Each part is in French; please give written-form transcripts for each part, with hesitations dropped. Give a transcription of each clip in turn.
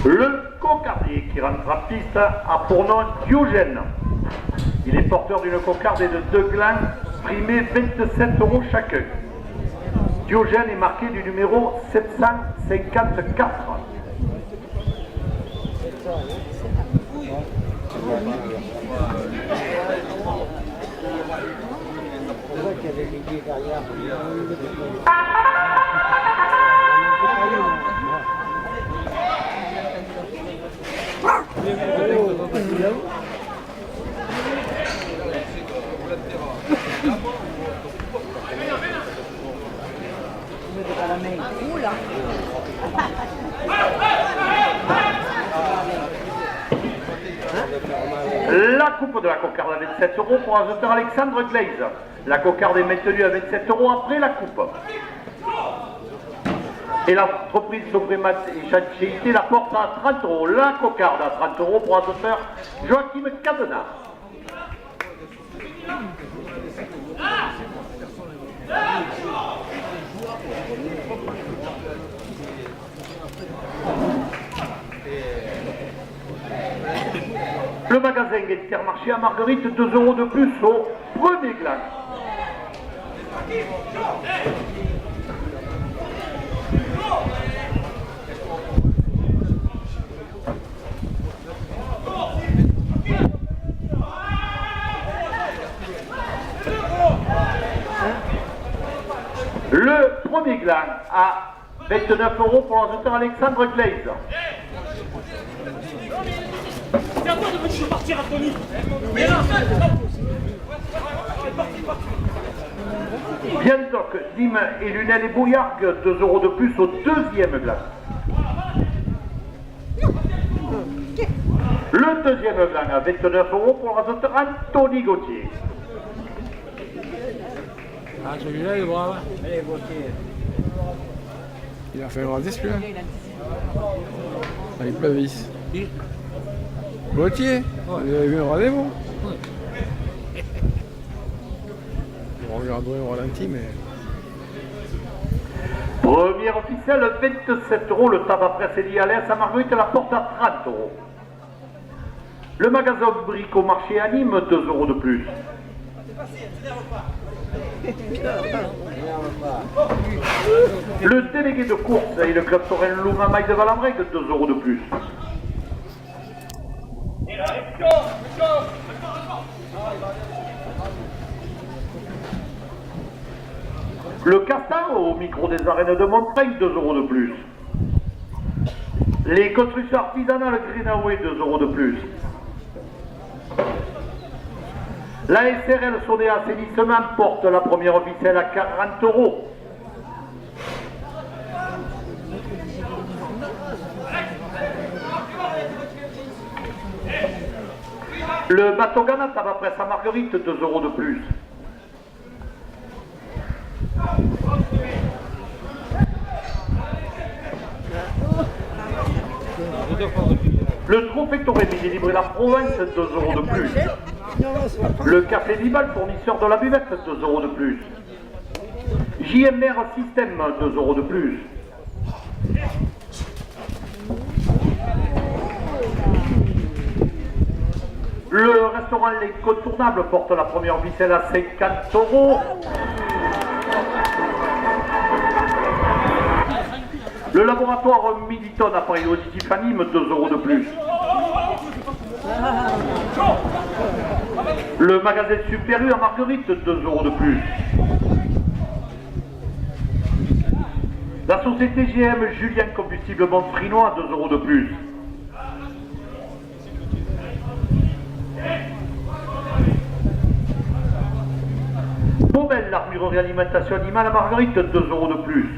Le cocardier qui rentre en piste a pour nom Diogène. Il est porteur d'une cocarde et de 2 glands, primés 27 € chacun. Diogène est marqué du numéro 754. La coupe de la cocarde à 27 € pour l'ajouteur Alexandre Glaise. La cocarde est maintenue à 27 € après la coupe. Et l'entreprise Sopremat et Chanchité la porte à 30 €. La cocarde à 30 € pour l'ajouteur Joachim Cadenat. Le magasin Intermarché à Marguerite, 2 € de plus au premier gland. Le premier gland à 29 € pour l'ajouteur Alexandre Glaise. C'est à toi de venir partir, Anthony. Bientoc, Dim et Lunel et Bouillargues, 2 € de plus au deuxième gland. Le deuxième gland à 29 € pour l'ajouteur Anthony Gauthier. Ah, celui-là, il est brave. Il a fait un raté celui-là. Avec plein de vis. Gauthier, vous avez vu un rendez-vous? On regarderait au ralenti, mais... Premier officiel, 27 €. Le tabac presse lié à l'Est à Marguerite la porte à 30 €. Le magasin Brico Marché à Nîmes, 2 € de plus. Le délégué de course et le club Torren Loumamaille de Valambrec, 2 € de plus. Le Castan au micro des arènes de Montreuil, 2 € de plus. Les constructions artisanales Greenaway, 2 € de plus. La SRL Sodé Assainissement porte la première officielle à 40 €. Le bateau Ganat à presse à Marguerite, 2 € de plus. Le trophée Torré Midi Libre et la Provence, 2 € de plus. Le café Nibal, fournisseur de la buvette, 2 € de plus. JMR Système, 2 € de plus. Le restaurant L'Incontournable porte la première ficelle à 50 €. Le laboratoire Militon appareil auditif à Nîmes, 2 € de plus. Le magasin Super U à Marguerite, 2 € de plus. La société GM Julien Combustible Montrinois, 2 € de plus. Bobel, l'armurerie alimentation animale à Marguerite, 2 € de plus.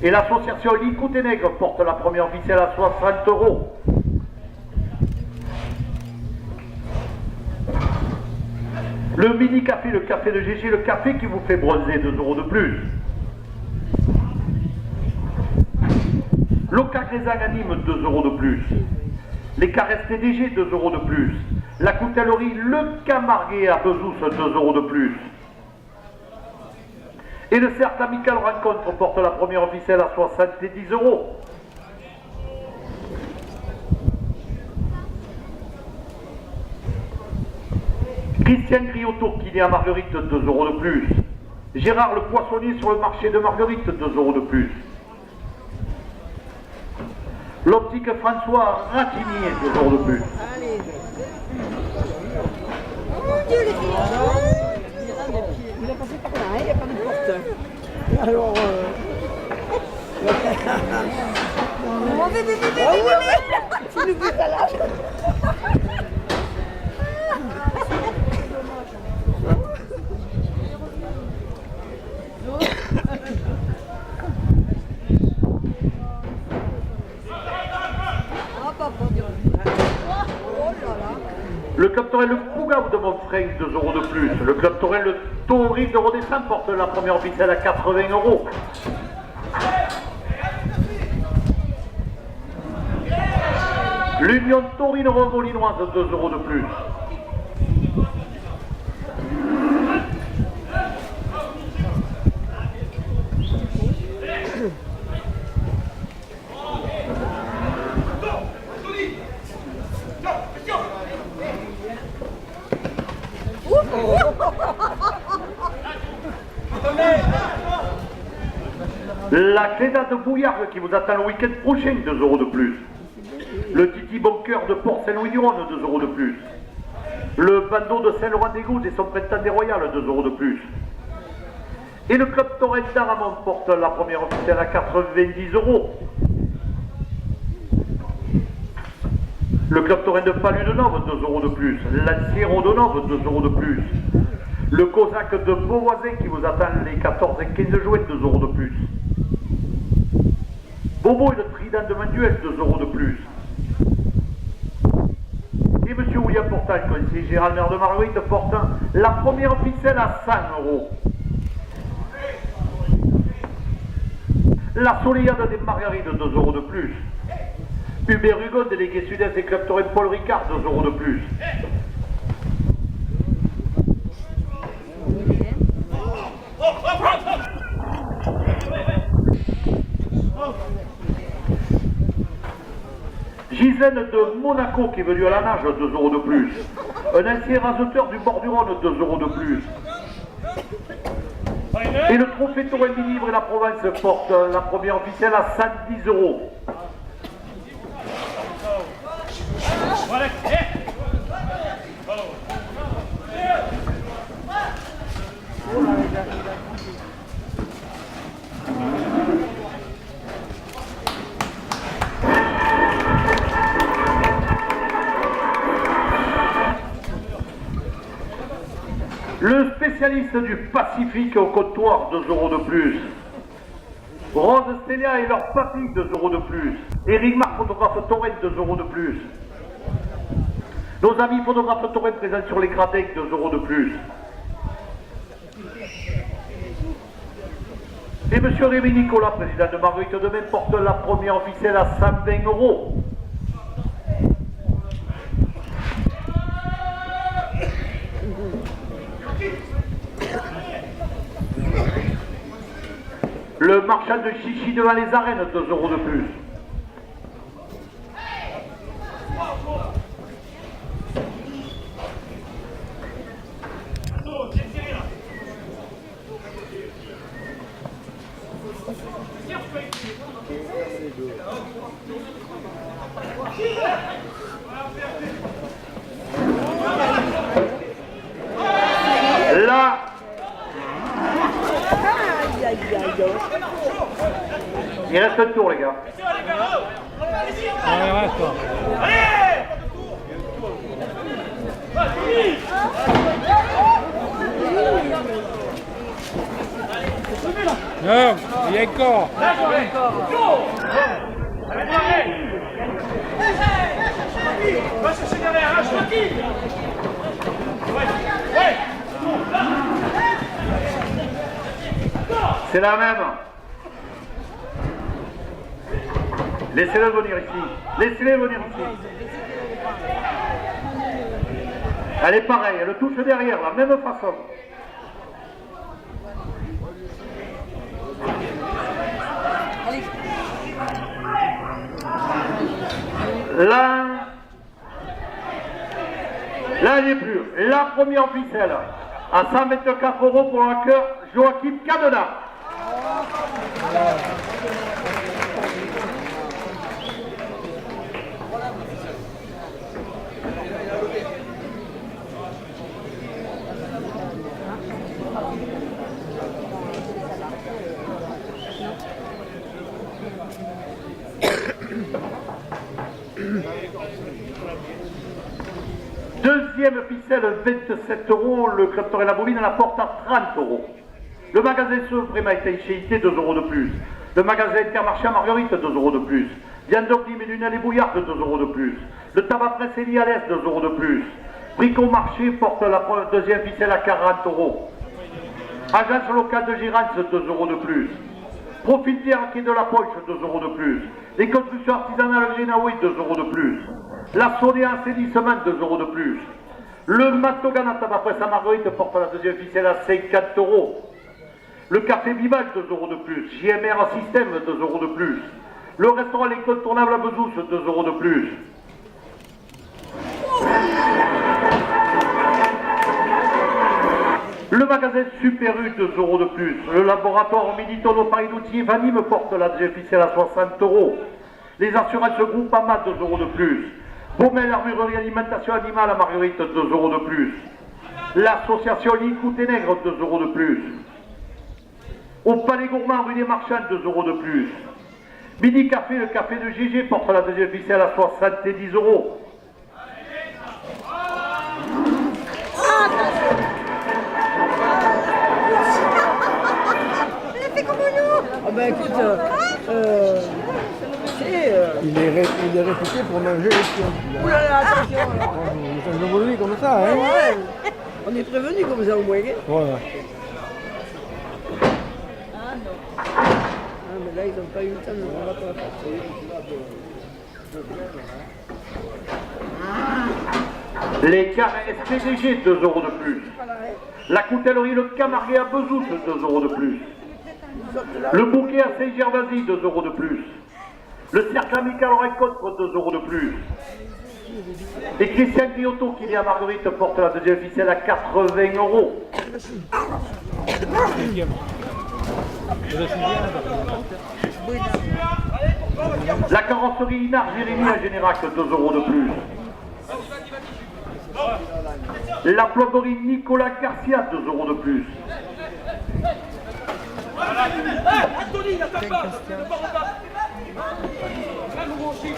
Et l'association Licoutenègre porte la première ficelle à 60 €. Le mini café, le café de GG, le café qui vous fait bronzer, 2 € de plus. L'Ocagrézan anime, 2 € de plus. Les caresses TDG, 2 € de plus. La coutellerie Le Camarguais à Bezous, 2 € de plus. Et le cercle amical rencontre porte la première ficelle à 70 €. Christian Griotto qui est à Marguerite, 2 € de plus. Gérard le poissonnier sur le marché de Marguerite, 2 € de plus. L'optique François Ratinier, 2 € de plus. Allez. Mon Dieu, les filles. Il a passé par là, hein, il n'y a pas de porte. Alors, oh, bébé, tu nous fais ça là. Le club Torel le Fougaou de Montfrein, 2 € de plus. Le club Torel le Taurine de Rodessin porte la première ficelle à 80 €. L'Union Taurine Revolinoise, 2 € de plus. La Cléda de Bouillargues qui vous attend le week-end prochain, 2 € de plus. Le Titi Boncoeur de Port-Saint-Louis-du-Rhône, 2 € de plus. Le bandeau de Saint-Laurent-des-Goudes et son printemps des Royales, 2 € de plus. Et le club Torrent d'Aramon porte la première officielle à 90 €. Le club Torrent de Palu-de-Nove, 2 € de plus. L'Ancien Rodonove, 2 € de plus. Le Cosaque de Beauvoisin qui vous attend les 14 et 15 juin, 2 € de plus. Bobo et le Trident de Manuel, 2 € de plus. Et M. William Portal, conseiller général maire de Marguerite, porte la première ficelle à 100 €. La Soleillade des Marguerites, 2 € de plus. Hubert Hugon, délégué sud-est des clubs Torrent Paul Ricard, 2 € de plus. Gisèle de Monaco qui est venue à la nage, 2 € de plus. Un ancien raseteur du bord du Rhône, 2 € de plus. Et le trophée Torrent Livre et la Provence porte la première officielle à 110 €. Le spécialiste du Pacifique au comptoir, 2 € de plus. Rose Stélia et leur papy, 2 € de plus. Éric Marc, photographe Torrent, 2 € de plus. Nos amis photographes Torrent présents sur les gradins, 2 € de plus. Et M. Rémi Nicolas, président de Marguerite demain, porte la première officielle à 120 €. Le marchand de chichi devant les arènes, 2 € de plus. Là, il reste un tour, les gars. Allez, reste toi. Non, il y a encore. Va chercher derrière, lâche le qui. C'est la même. Laissez-le venir ici. Laissez-les venir ici. Elle est pareille, elle touche derrière, la même façon. Là, il n'est plus. La première ficelle à 124 € pour le cœur Joachim Cadena. Deuxième ficelle, 27 €, le Club Torre la Bovine la porte à 30 €. Le magasin Suprême a été chéité, 2 € de plus. Le magasin Intermarché à Marguerite, 2 € de plus. Viandogie Ménunel et Bouillard, 2 € de plus. Le tabac presse Elie à l'Est, 2 € de plus. Brico Marché porte la deuxième ficelle à 40 €. Agence locale de Girance, 2 € de plus. Profitière qui est de la Poche, 2 € de plus. Les constructions artisanales Greenaway, 2 € de plus. La Sonia assainissement, 2 € de plus. Le Matogan à tabac presse à Marguerite porte la deuxième ficelle à 50 €. Le café Vivage, 2 € de plus. JMR Système, 2 € de plus. Le restaurant L'Incontournable à Bezous, 2 € de plus. Le magasin Super U, 2 € de plus. Le laboratoire Miniton Paris d'Outils Vanny me porte la deuxième ficelle à 60 €. Les assurances Groupama, 2 € de plus. Baumel Armurerie Alimentation Animale à Marguerite, 2 € de plus. L'association Licou Ténègre, 2 € de plus. Au Palais Gourmand, rue des Marchands, 2 € de plus. Midi Café, le café de GG porte la deuxième ficelle à 70 €. Ah ben écoute, Il est réputé pour manger les pions. Ouh là là, attention là. C'est un volume comme ça, hein? Ouais. On est prévenu comme ça au moins. Hein. Voilà. Ah mais là ils n'ont pas eu le temps, on va pas la faire. Les carrés SPDG, 2 € de plus. La coutellerie Le Camarguais à Bezous, 2 € de plus. Le bouquet à Saint-Gervasy, 2 € de plus. Le cercle amical Rencontre, 2 € de plus. Et Christian Griotto, qui est à Marguerite, porte la deuxième ficelle à 80 €. La carrosserie Inard Jérémy à Générac, 2 € de plus. La plomberie Nicolas Garcia, 2 € de plus. Anthony, n'attaque pas. Ne pars pas. Là, nous aussi.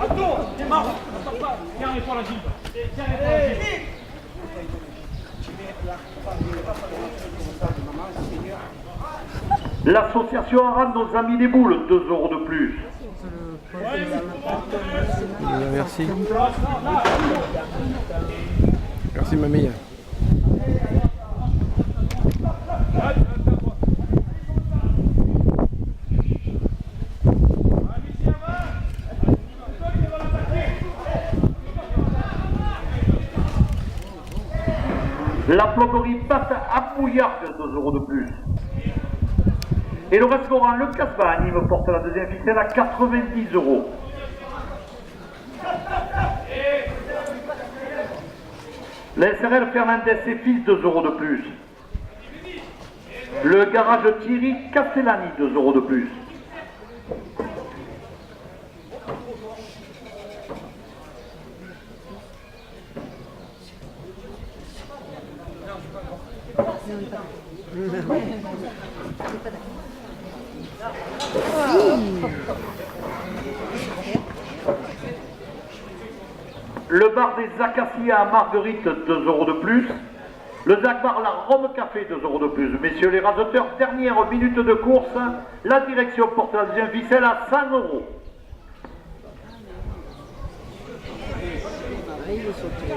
Attends, démarre. N'attaque pas. Tiens, les poils à Gilles. Tiens, les poils à Gilles. L'association Aran, nos amis des boules, 2 € de plus. Merci. Merci mamie. La plomberie Batte à Bouillard, 2 € de plus. Et le restaurant Le Casbah à Nîmes porte la deuxième ficelle à 90 €. La SRL Fernandez et Fils, 2 € de plus. Le garage Thierry Castellani, 2 € de plus. Le bar des Acacias à Marguerite, 2 € de plus. Le Zac Bar, la Rome Café, 2 € de plus. Messieurs les raseteurs, dernière minute de course. La direction porte la deuxième ficelle à 100 €. Ah, il est sauté.